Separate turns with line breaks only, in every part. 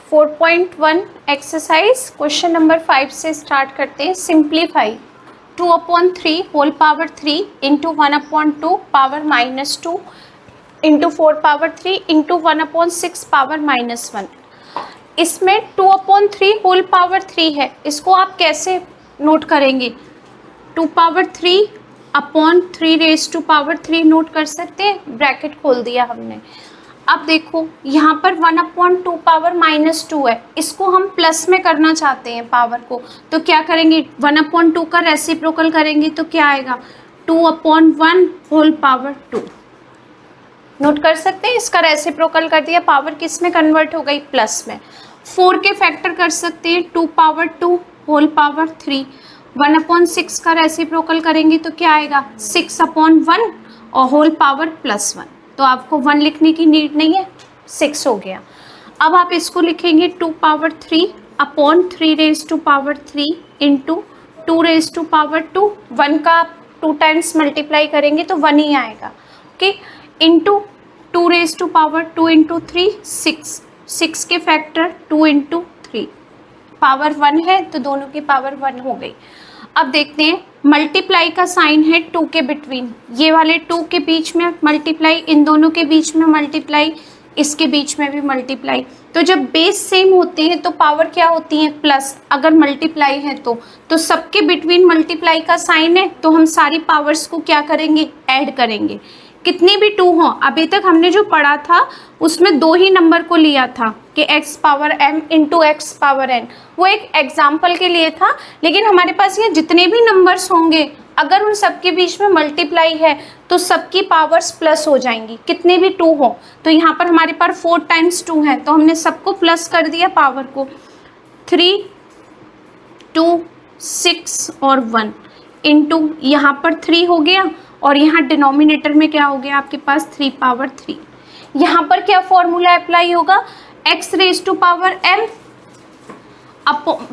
4.1 exercise question number 5 से start करते हैं। Simplify 2/3 whole power 3 into 1/2 power -2 into 4 power 3 into 1/6 power -1। इसमें 2/3 whole power 3 है, इसको आप कैसे नोट करेंगे? 2 power 3 upon 3 raise to power 3 note कर सकते हैं, ब्रैकेट खोल दिया हमने। अब देखो यहाँ पर 1/2 पावर -2 है, इसको हम प्लस में करना चाहते हैं पावर को, तो क्या करेंगे? 1/2 का रेसिप्रोकल करेंगे तो क्या आएगा? 2/1 होल पावर 2। नोट कर सकते हैं, इसका रेसिप्रोकल कर दिया, पावर किस में कन्वर्ट हो गई? प्लस में। 4 के फैक्टर कर सकते हैं, 2 पावर 2 होल पावर 3। 1/6 का रेसिप्रोकल करेंगे तो क्या आएगा? 6/1 और होल पावर +1। तो आपको 1 लिखने की नीड नहीं है, 6 हो गया। अब आप इसको लिखेंगे 2 power 3 upon 3 raise to power 3 into 2 raise to power 2। 1 का 2 टाइम्स मल्टीप्लाई करेंगे तो 1 ही आएगा, okay. Into 2 raise to power 2 into 3 6। 6 के फैक्टर 2 इंटू 3, पावर 1 है तो दोनों की पावर 1 हो गई। अब देखते हैं, मल्टीप्लाई का साइन है 2 के बिटवीन, ये वाले 2 के बीच में मल्टीप्लाई, इन दोनों के बीच में मल्टीप्लाई, इसके बीच में भी मल्टीप्लाई। तो जब बेस सेम होते हैं तो पावर क्या होती है? प्लस। अगर मल्टीप्लाई है तो सबके बिटवीन मल्टीप्लाई का साइन है, तो हम सारी पावर्स को क्या करेंगे? ऐड करेंगे। कितने भी 2 हों, अभी तक हमने जो पढ़ा था उसमें 2 ही नंबर को लिया था कि x power m into x power n, वो एक एग्जाम्पल के लिए था। लेकिन हमारे पास ये जितने भी नंबर्स होंगे, अगर उन सबके बीच में मल्टीप्लाई है तो सबकी पावर्स प्लस हो जाएंगी, कितने भी 2 हो। तो यहाँ पर हमारे पास 4 टाइम्स 2 है, तो हमने सबको प्लस कर दिया पावर को। 3, 2, 6 और 1 इंटू यहाँ पर 3 हो गया, और यहाँ डिनोमिनेटर में क्या हो गया आपके पास? 3 पावर 3। यहाँ पर क्या फॉर्मूला अप्लाई होगा? x raise to power m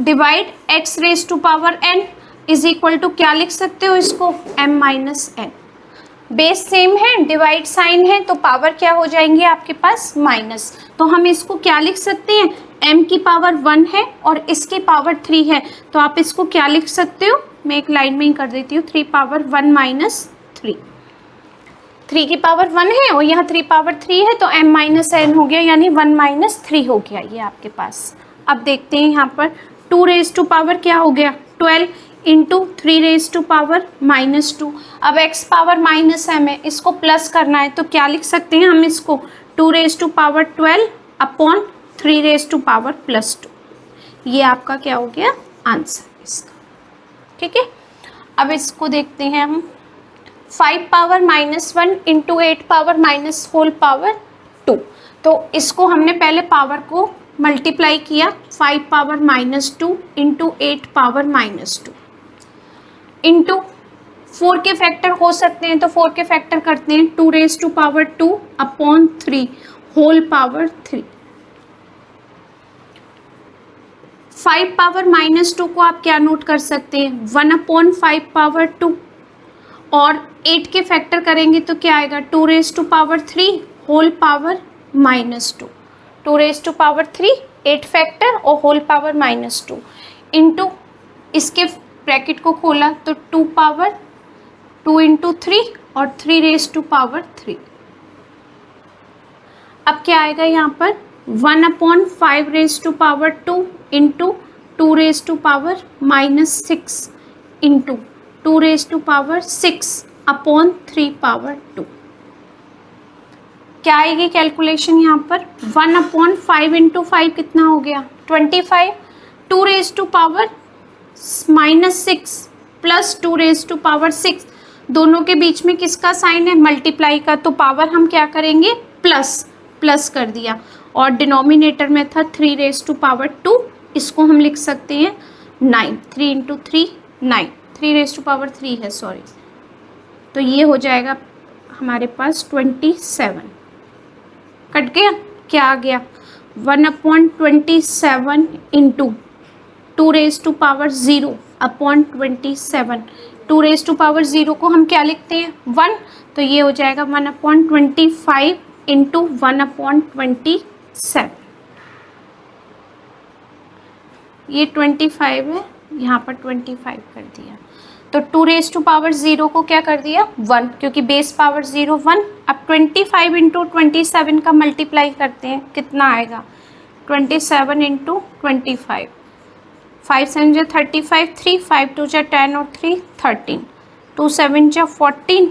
divide x raise to power n is equal to क्या लिख सकते हो इसको? m minus n। Base same है, डिवाइड साइन है, तो पावर क्या हो जाएंगे आपके पास? माइनस। तो हम इसको क्या लिख सकते हैं? m की पावर 1 है और इसकी पावर 3 है, तो आप इसको क्या लिख सकते हो? मैं एक लाइन में ही कर देती हूँ, 3 पावर 1 माइनस 3। 3 की पावर 1 है और यहाँ 3 पावर 3 है, तो m माइनस n हो गया, यानी 1 माइनस 3 हो गया ये आपके पास। अब देखते हैं यहाँ पर 2 रेज टू पावर क्या हो गया? 12 इंटू 3 रेज टू पावर -2। अब x पावर माइनस m है, इसको प्लस करना है, तो क्या लिख सकते हैं हम इसको? 2 raise to power 12 upon 3 raise to power +2। ये आपका क्या हो गया? आंसर इसका, ठीक है। अब इसको देखते हैं हम, 5 power -1 into 8 power minus whole power 2। तो इसको हमने पहले पावर को मल्टीप्लाई किया, 5 पावर -2 इंटू 8 पावर -2 इंटू 4 के फैक्टर हो सकते हैं, तो 4 के फैक्टर करते हैं, 2 raise to power 2 upon 3 whole power 3। 5 power -2 को आप क्या नोट कर सकते हैं? 1/5 पावर 2, और 8 के फैक्टर करेंगे तो क्या आएगा? 2 raise to power 3 whole power -2। 2 raise to power 3, 8 factor और होल पावर -2 इंटू इसके ब्रैकेट को खोला तो 2 पावर 2 इंटू 3 और 3 रेज टू पावर 3। अब क्या आएगा यहाँ पर? 1/5 raise to power 2 into 2 raise to power -6 into 2 raise to power 6 upon 3 power 2। क्या आएगी कैलकुलेशन यहाँ पर? 1/5 इंटू 5 कितना हो गया? 25। 2 raise to power -6 plus 2 raise to power 6, दोनों के बीच में किसका साइन है? मल्टीप्लाई का, तो पावर हम क्या करेंगे? प्लस कर दिया, और डिनोमिनेटर में था 3 रेज टू पावर 2, इसको हम लिख सकते हैं 9। 3 इंटू 3 9, 3 रेज टू पावर 3 है, सॉरी, तो ये हो जाएगा हमारे पास 27। कट गया, क्या आ गया? 1/27 into 2 raise to power 0 upon 27। 2 raise to power 0 को हम क्या लिखते हैं? 1, तो ये हो जाएगा 1/25 इंटू 1/27। ये 25 है, यहाँ पर 25 कर दिया, तो 2 रेज टू पावर 0 को क्या कर दिया 1, क्योंकि बेस पावर 0 1। अब 25 इंटू 27 का मल्टीप्लाई करते हैं, कितना आएगा 27 इंटू 25, 5 7 जा 35, 3 5 2 जा 10 और 3 13, 2 7 जा 14,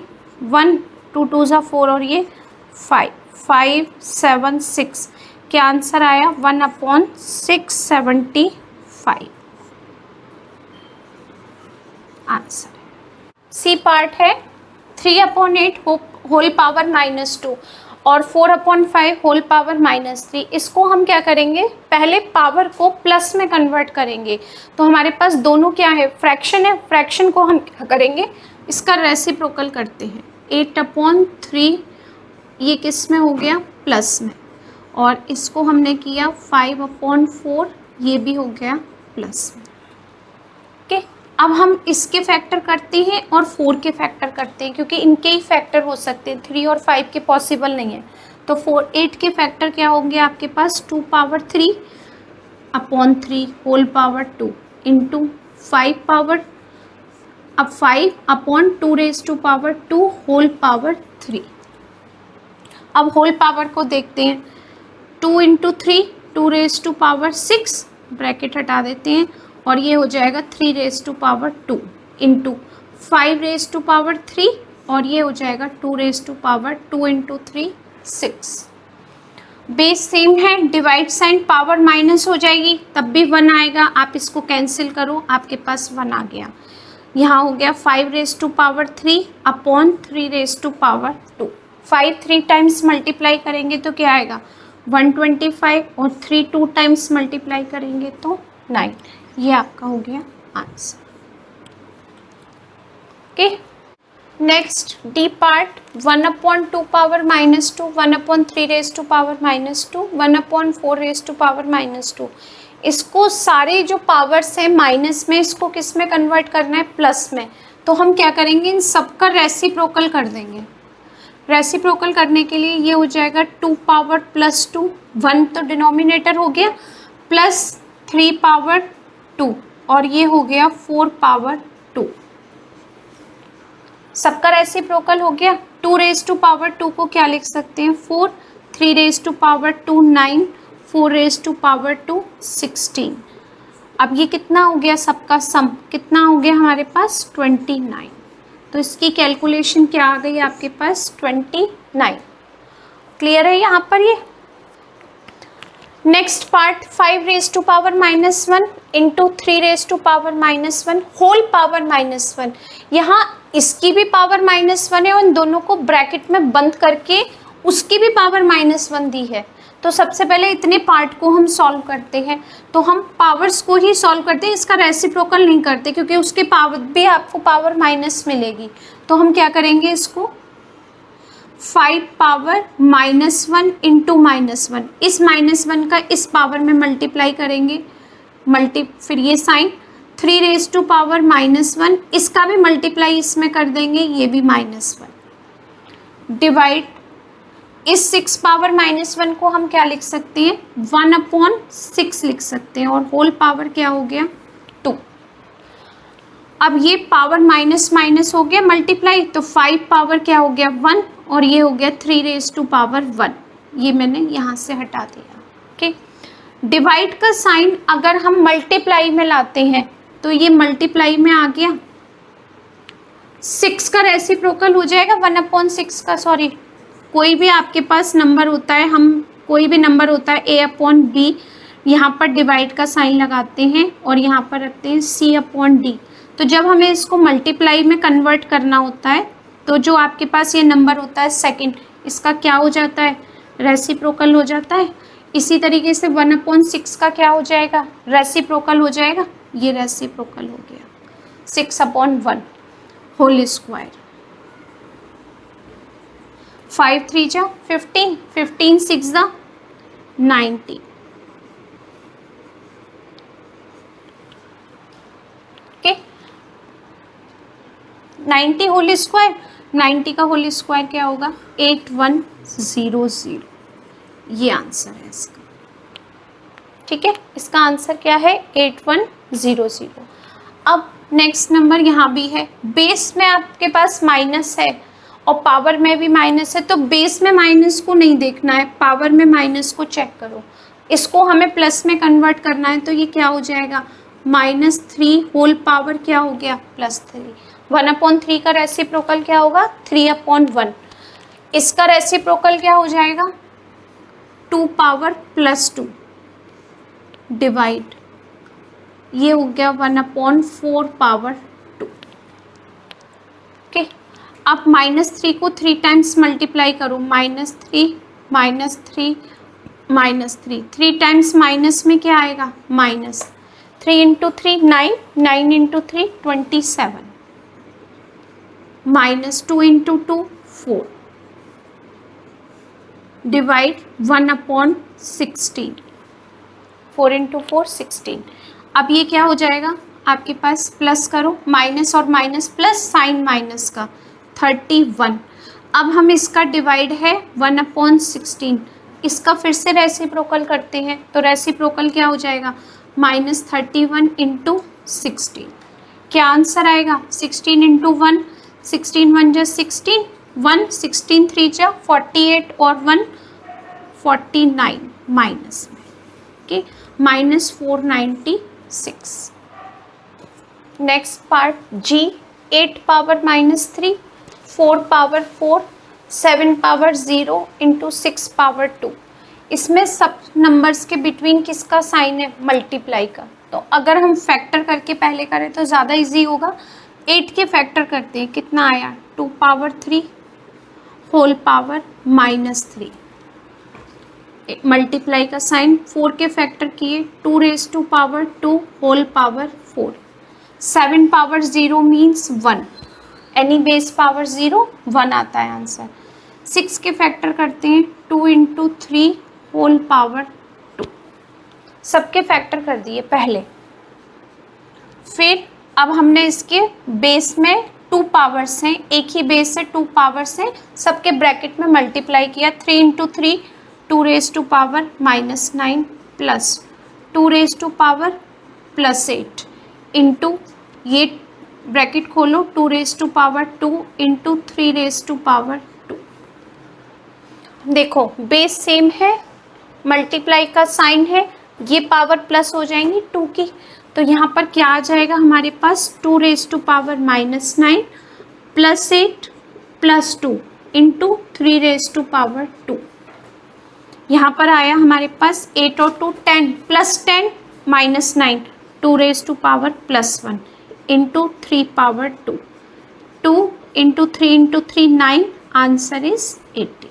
1 2 2 जा 4 और ये 5 5 7 6, क्या आंसर आया 1/675 आंसर है। सी पार्ट है 3/8 होल पावर -2 और 4/5 होल पावर -3। इसको हम क्या करेंगे, पहले पावर को प्लस में कन्वर्ट करेंगे, तो हमारे पास दोनों क्या है फ्रैक्शन है, फ्रैक्शन को हम क्या करेंगे इसका रेसिप्रोकल करते हैं। 8/3 ये किस में हो गया प्लस में, और इसको हमने किया 5/4 ये भी हो गया प्लस में। ओके, अब हम इसके फैक्टर करते हैं और 4 के फैक्टर करते हैं, क्योंकि इनके ही फैक्टर हो सकते हैं, 3 और 5 के पॉसिबल नहीं है। तो 8 के फैक्टर क्या होंगे आपके पास 2/3/3 होल पावर 2 इंटू 5 पावर, अब 5/2 raise to power 2 whole power 3। अब होल पावर को देखते हैं, 2 into 3 2 raise to power 6, bracket हटा देते हैं, और ये हो जाएगा 3 raise to power 2 into 5 raise to power 3, और ये हो जाएगा 2 raise to power 2 into 3 6। Base same है, डिवाइड साइन पावर माइनस हो जाएगी तब भी 1 आएगा, आप इसको कैंसिल करो आपके पास 1 आ गया। यहाँ हो गया 5 raise to power 3 upon 3 raise to power 2। 5 3 times multiply करेंगे तो क्या आएगा 125, और 3 2 टाइम्स मल्टीप्लाई करेंगे तो 9। ये आपका हो गया answer. Okay, next D part 1/2 power -2, 1/3 raise to power -2, 1/4 raise to power -2। इसको सारे जो पावर्स हैं माइनस में, इसको किस में कन्वर्ट करना है प्लस में, तो हम क्या करेंगे इन सबका रेसिप्रोकल कर देंगे। रेसिप्रोकल करने के लिए ये हो जाएगा 2 पावर +2, 1 तो डिनोमिनेटर हो गया, प्लस 3 पावर 2, और ये हो गया 4 पावर 2। सबका रेसिप्रोकल हो गया। 2 रेज टू पावर 2 को क्या लिख सकते हैं 4, 3 raise to power 2 9, 4 raise to power 2 16। अब ये कितना हो गया, सबका सम कितना हो गया हमारे पास 29। तो इसकी कैलकुलेशन क्या आ गई आपके पास 29। क्लियर है यहाँ पर ये। Next part 5 raise to power -1 into 3 raise to power -1 whole power -1। यहाँ इसकी भी पावर -1 है और इन दोनों को ब्रैकेट में बंद करके उसकी भी पावर -1 दी है। तो सबसे पहले इतने पार्ट को हम सॉल्व करते हैं, तो हम पावर्स को ही सॉल्व करते हैं, इसका रेसिप्रोकल नहीं करते क्योंकि उसके पावर भी आपको पावर माइनस मिलेगी। तो हम क्या करेंगे इसको 5 पावर -1 इंटू -1, इस -1 का इस पावर में मल्टीप्लाई करेंगे, फिर ये साइन 3 रेज टू पावर -1, इसका भी मल्टीप्लाई इसमें कर देंगे, ये भी -1, डिवाइड इस 6 पावर -1 को हम क्या लिख सकते हैं 1/6 लिख सकते हैं, और होल पावर क्या हो गया 2। अब ये पावर माइनस माइनस हो गया मल्टीप्लाई, तो 5 पावर क्या हो गया 1, और ये हो गया 3 रेज टू पावर 1, ये मैंने यहाँ से हटा दिया। ओके, डिवाइड का साइन अगर हम मल्टीप्लाई में लाते हैं तो ये मल्टीप्लाई में आ गया, 6 का रेसिप्रोकल हो जाएगा 1/6 का, सॉरी कोई भी आपके पास नंबर होता है, हम कोई भी नंबर होता है a/b, यहाँ पर डिवाइड का साइन लगाते हैं और यहाँ पर रखते हैं c/d। तो जब हमें इसको मल्टीप्लाई में कन्वर्ट करना होता है तो जो आपके पास ये नंबर होता है सेकंड, इसका क्या हो जाता है रेसिप्रोकल हो जाता है। इसी तरीके से 1/6 का क्या हो जाएगा रेसिप्रोकल हो जाएगा, ये रेसिप्रोकल हो गया 6/1 होल स्क्वायर। 5 3 जा 15, 15 6 जा 90। ओके, 90 होल स्क्वायर, 90 का होल स्क्वायर क्या होगा 8100, ये आंसर है इसका। ठीक है, इसका आंसर क्या है 8100। अब नेक्स्ट नंबर यहाँ भी है, बेस में आपके पास माइनस है और पावर में भी माइनस है, तो बेस में माइनस को नहीं देखना है, पावर में माइनस को चेक करो। इसको हमें प्लस में कन्वर्ट करना है, तो ये क्या हो जाएगा -3 होल पावर क्या हो गया +3। 1/3 का रेसिप्रोकल क्या होगा 3/1। इसका रेसिप्रोकल क्या हो जाएगा 2 पावर +2 डिवाइड, ये हो गया 1/4 पावर 2। ओके, अब -3 को 3 टाइम्स मल्टीप्लाई करो, -3 -3 -3, 3 टाइम्स माइनस में क्या आएगा -3 × 3 9, 9 × 3 27, -2 × 2 4 डिवाइड 1/16, 4 × 4 16। अब ये क्या हो जाएगा आपके पास, प्लस करो, माइनस और माइनस प्लस, साइन माइनस का 31। अब हम इसका डिवाइड है 1/16, इसका फिर से रेसिप्रोकल करते हैं, तो रेसिप्रोकल क्या हो जाएगा -31 × 16। क्या आंसर आएगा 16 × 1, 16 1 जा 16, 1 16 3 जा 48 और 1 49 माइनस में, ओके -496। नेक्स्ट पार्ट जी, 8 पावर -3, 4 पावर 4, 7 पावर 0 × 6 पावर 2। इसमें सब नंबर्स के बिटवीन किसका साइन है मल्टीप्लाई का, तो अगर हम फैक्टर करके पहले करें तो ज़्यादा इजी होगा। 8 के फैक्टर करते हैं, कितना आया 2 पावर 3 होल पावर -3, मल्टीप्लाई का साइन। 4 के फैक्टर किए 2 raised to power 2 whole power 4, 7 power 0 means 1, any base power 0 1 आता है आंसर। 6 के फैक्टर करते हैं 2 × 3 होल पावर 2, सबके फैक्टर कर दिए पहले। फिर अब हमने इसके बेस में 2 पावर्स हैं, एक ही बेस है 2 पावर्स हैं, सबके ब्रैकेट में मल्टीप्लाई किया। 3 × 3 2 raised to power -9 plus 2 raised to power +8 into, ये ब्रैकेट खोलो 2 raised to power 2 into 3 raised to power 2। देखो बेस सेम है, मल्टीप्लाई का साइन है, ये पावर प्लस हो जाएंगी 2 की, तो यहाँ पर क्या आ जाएगा हमारे पास 2 raised to power -9 +8 +2 into 3 raised to power 2। यहाँ पर आया हमारे पास 8 और 2 10 +10 -9 2 raised to power +1 into 3 power 2, 2 × 3 × 3 9, answer is 80।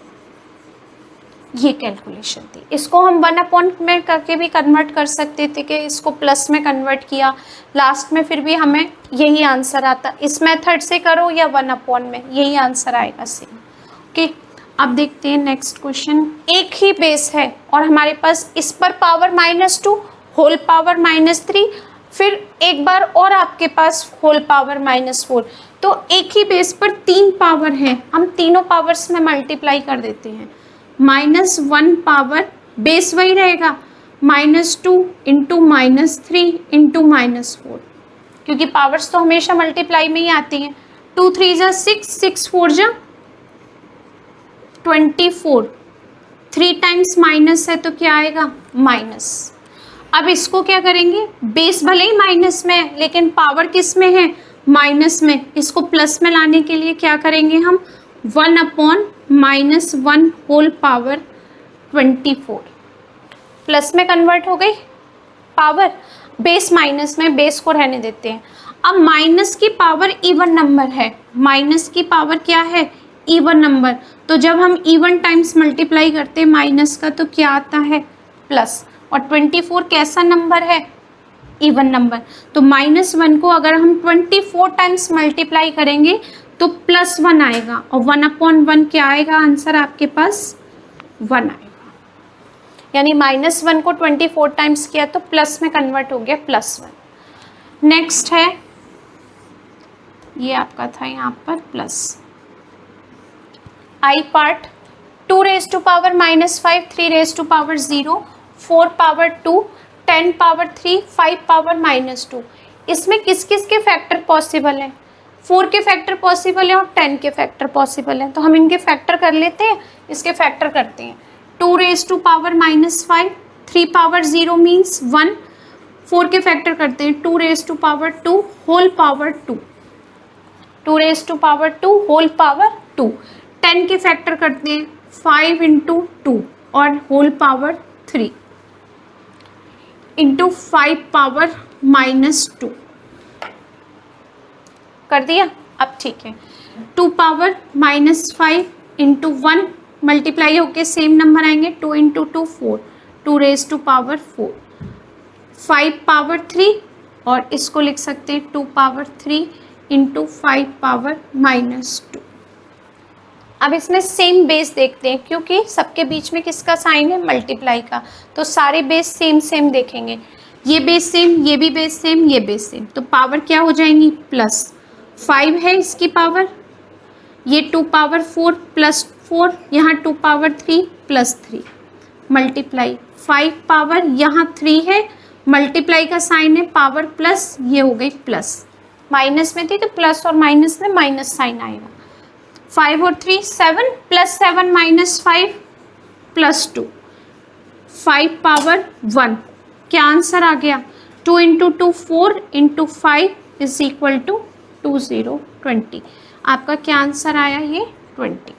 ये कैलकुलेशन थी। इसको हम 1/, में करके भी कन्वर्ट कर सकते थे कि इसको प्लस में कन्वर्ट किया लास्ट में, फिर भी हमें यही आंसर आता। इस मेथड से करो या 1/, में यही आंसर आएगा सेम। ओके, अब देखते हैं नेक्स्ट क्वेश्चन। एक ही बेस है और हमारे पास इस पर पावर -2 होल पावर -3, फिर एक बार और आपके पास होल पावर -4, तो एक ही बेस पर 3 पावर हैं, हम तीनों पावर्स में मल्टीप्लाई कर देते हैं। -1 पावर बेस वही रहेगा -2 इंटू -3 इंटू -4, क्योंकि पावर्स तो हमेशा मल्टीप्लाई में ही आती हैं। 2 3 जा 6, 6 4 जा 24, 3 टाइम्स माइनस है तो क्या आएगा माइनस। अब इसको क्या करेंगे, बेस भले ही माइनस में है लेकिन पावर किस में है माइनस में, इसको प्लस में लाने के लिए क्या करेंगे हम 1/-1 होल पावर 24, प्लस में कन्वर्ट हो गई पावर, बेस माइनस में, बेस को रहने देते हैं। अब माइनस की पावर इवन नंबर है, माइनस की पावर क्या है इवन नंबर, तो जब हम इवन टाइम्स मल्टीप्लाई करते हैं माइनस का तो क्या आता है प्लस, और 24 कैसा नंबर है इवन नंबर, तो -1 को अगर हम 24 टाइम्स मल्टीप्लाई करेंगे तो +1 आएगा, और 1/1 क्या आएगा आंसर आपके पास 1 आएगा। यानी -1 को 24 टाइम्स किया तो प्लस में कन्वर्ट हो गया +1। नेक्स्ट है ये आपका था यहाँ पर plus I part, 2 raised to power -5, 3 raised to power 0, 4 power 2, 10 power 3, 5 power -2। इसमें किस किस के फैक्टर पॉसिबल हैं? 4 के फैक्टर पॉसिबल है और 10 के फैक्टर पॉसिबल हैं, तो हम इनके फैक्टर कर लेते हैं, इसके फैक्टर करते हैं। 2 raise to power -5, 3 power 0 means 1, 4 के फैक्टर करते हैं, 2 raise to power 2 whole power 2, 2 raise to power 2 whole power 2। 10 के फैक्टर करते हैं, 5 इंटू 2 और होल पावर 3 इंटू 5 पावर -2 कर दिया। अब ठीक है, 2 पावर -5 इंटू 1 मल्टीप्लाई होके सेम नंबर आएंगे, 2 into 2 4, 2 raise to power 4, 5 power 3 और इसको लिख सकते हैं 2 पावर 3 इंटू 5 पावर -2। अब इसमें सेम बेस देखते हैं, क्योंकि सबके बीच में किसका साइन है? मल्टीप्लाई का, तो सारे बेस सेम सेम देखेंगे। ये बेस सेम, ये भी बेस सेम, ये बेस सेम, तो पावर क्या हो जाएंगी? प्लस 5 है इसकी पावर, ये 2 पावर 4 प्लस 4, यहाँ 2 पावर 3 प्लस 3 मल्टीप्लाई 5 पावर, यहाँ 3 है, मल्टीप्लाई का साइन है, पावर प्लस, ये हो गई प्लस, माइनस में थी तो प्लस और माइनस में माइनस साइन आएगा। 5 और 3 7 प्लस 7 -5 प्लस 2, 5 पावर 1। क्या आंसर आ गया? 2 into 2 4 into 5 is equal to 20 20। आपका क्या आंसर आया? ये 20।